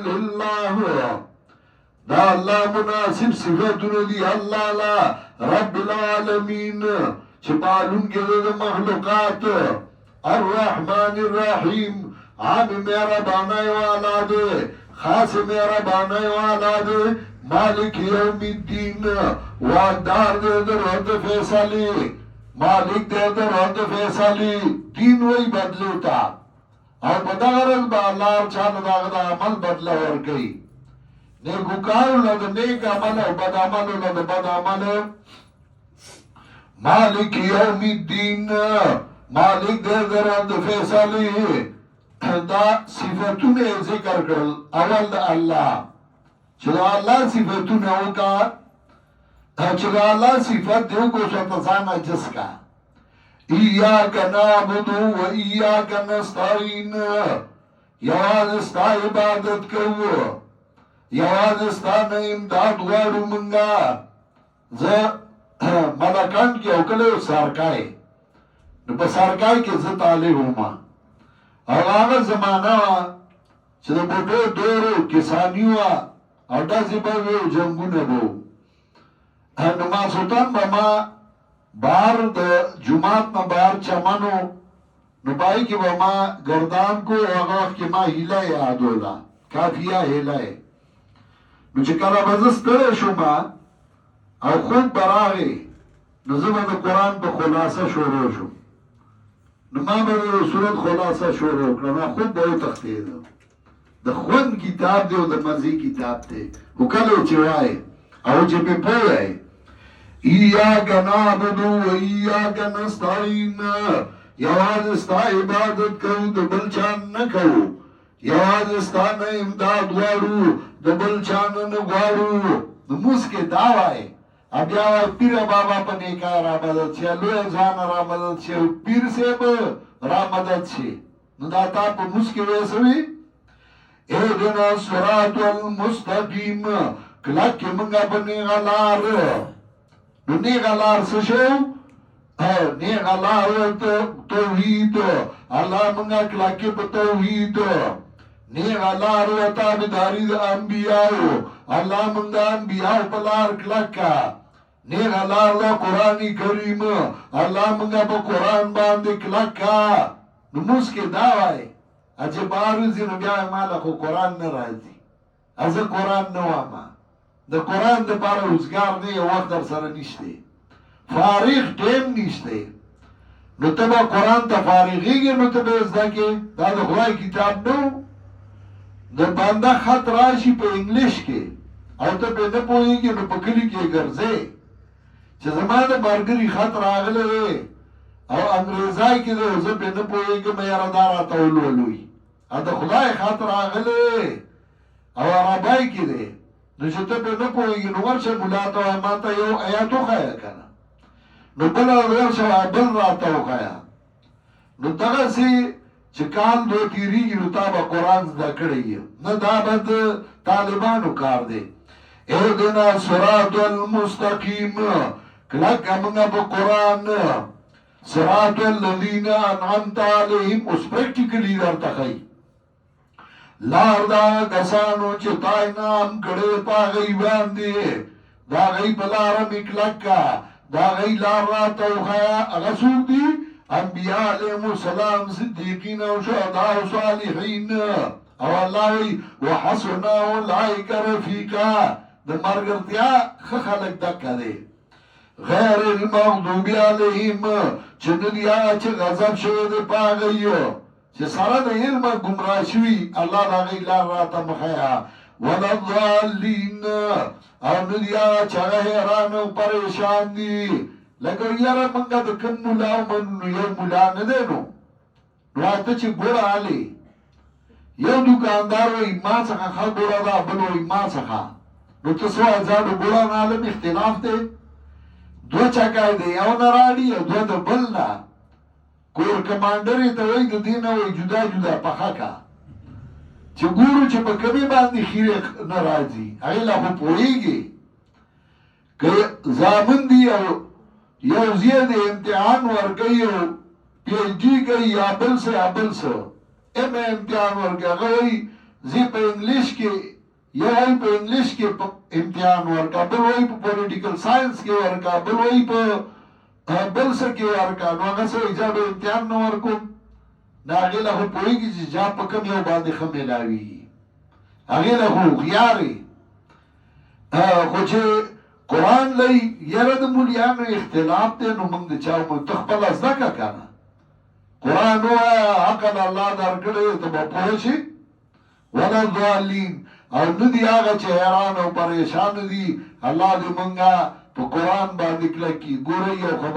لله دا اللہ مناسب صفتون دی اللہ لا رب العالمین چپالون کے دا مخلوقات الرحمن الرحیم عام میرا بانائی والا دے خاص میرا بانائی والا دے مالک یوم الدین وعدار دے در رد فیصلی مالک دے در رد فیصلی دین وی بدلوتا اور بدغرز با اللہ چاند داغدا عمل بدلا ورکی نیکوکارو لد نیک عمل و بد عمل لد بد عمل مالک یوم الدین مالک دے در رد فیصلی دا صفتون ذکر کرل اول دا اللہ چلا اللہ صفتون اوکا چلا اللہ صفت دیو کو شتزانا جس کا ایاک نعبد و ایاک نستعین یواز استا عبادت کرو یواز استا امداد غارو منگا ملکانڈ کی اوکلے سارکائی نپا سارکائی کے زت آلے ہوما اور آغا زمانہ چه دا بوٹو دورو کسانیو او دا زباویو جنگو نبو نما سلطان با ما بار دا جماعت نا بار چمانو نبائی که با ما گردان کو آغا وقت که ما ہیلا یادولا کافیا ہیلا ہے نو چه کلا بزس کرے شو ما او خود براغی نظم دا قرآن پا خلاصه شروع شو نما با صورت خلاصه شروع کرنا خود باو تختیده دا خون کتاب دے و دا مزی کتاب دے و کلو چوائے او چه پی پوئے ایاک نعبد و ایاک نستعین یواز استا عبادت کرو دا بلچان نکو یواز استا نا امداد غارو دا بلچان نگوارو نموس کے دعوائے اب یا پیر بابا پا نیکا را مدد چھے لوی زان را مدد چھے پیر سے با را مدد چھے نداتا پا مسکی ویسوی ایدنا صراط المستقیم کلک منگا پا نیغا لار نیغا لار سشو نیغا لار توحید اللہ منگا کلک پا توحید نیغا لار و تابداری دا انبیاء اللہ منگا انبیاء پلار کلکا نیغا لار دا قرآن کریم اللہ منگا پا قرآن باندے کلکا نموس کے دعوائے اچھے باروزی نو بیاوی مالا خو قرآن نرازی از قرآن نواما دا قرآن دا پارا اوزگار دے وقت در سر نشتے فارغ ٹیم نشتے نو تبا قرآن تا فارغی گے نو تبا ازدا کے دا دا خواہ کتاب نو دا باندا خط راشی پا انگلیش کے او تا پہ نپوئی گی نو پا کلی کے گرزے چه زمان برگری خط راغلے او انگریزائی که ده زه پی نپوئی که میارا دارا تولولوی او ده خدای خط راغلے او عربائی که ده نو چه تا پی نپوئی که نو ورشه ملاتا و ماتا یو آیاتو خوایا کنا نو بلا ورشه بل راتاو خوایا نو دغا سی چه کال دو تیری گی نو تا با قرآن زده کڑی نو دا بد طالبانو کار ده ایدنا صراط المستقیم کلک منگا پا قرآن صراط اللذین انعمت علیہم اس پریکٹیکلی در تخی لار دا گسانو چه تای نام کڑے پا غی باندے دا غی پلارم اکلکا دا غی لار را توخیا اغسوک دی انبیاء علیہ السلام صدیقین و شہداء و صالحین او اللہ وی وحسنا اولائک رفیقا دا مرگرتیا خخلق دکا دے غیر المغضوب علیہم چه ندیا چه غضب شوید پاگئیو چه سارا دا علم گمراه شوی اللہ دا غی لار راتا مخیا ولا الضالین او ندیا چه غیران و پریشان دی لکه یارا منگا دا کم ملاو منو یو ملا ندینو نو آتا چه گوڑا آلی یو دکاندار وی ما سخا خوا گوڑا دا بلو وی ما سخا نو تسو ازادو گوڑا نالم اختلاف دے دو چکای دے یو نراڑی او دو دا بل نا کور کمانڈری تا وی دا دینا وی جدا جدا پخا کا چه گورو چه پا کمی باندی خیر نرازی اگیلا خو پوئی گی که زامن دی یو زید امتحان ورگئی پی ایچ ڈی گئی یا بل سے ایم امتحان ورگئی اگوی زی په انګلیش کې یو وایي په انګلیش کې امتحان ورکا، بل وایي په پولیټیکل ساينس کې ورکا، بل وایي په بل څه کې ورکا. نو هغه څه ایجاب امتحان نه ورکوم، نو هغې له خو پوهېږي چې جا په کوم یو باندې ښه میلاوي، هغې له خو هوښیارې. خو چې قرآن لئی یره د مولیانو اختلاف دی، نو موږ د چا ته خپله زده کړه که نه. قرآن ووایه عقل الله درکړی ته به پوه شي. ولا ضالین، او نه دي هغه چې حیران او پریشان دي. الله دې موږ په قرآن باندې کلک کړي. ګورئ یو خبر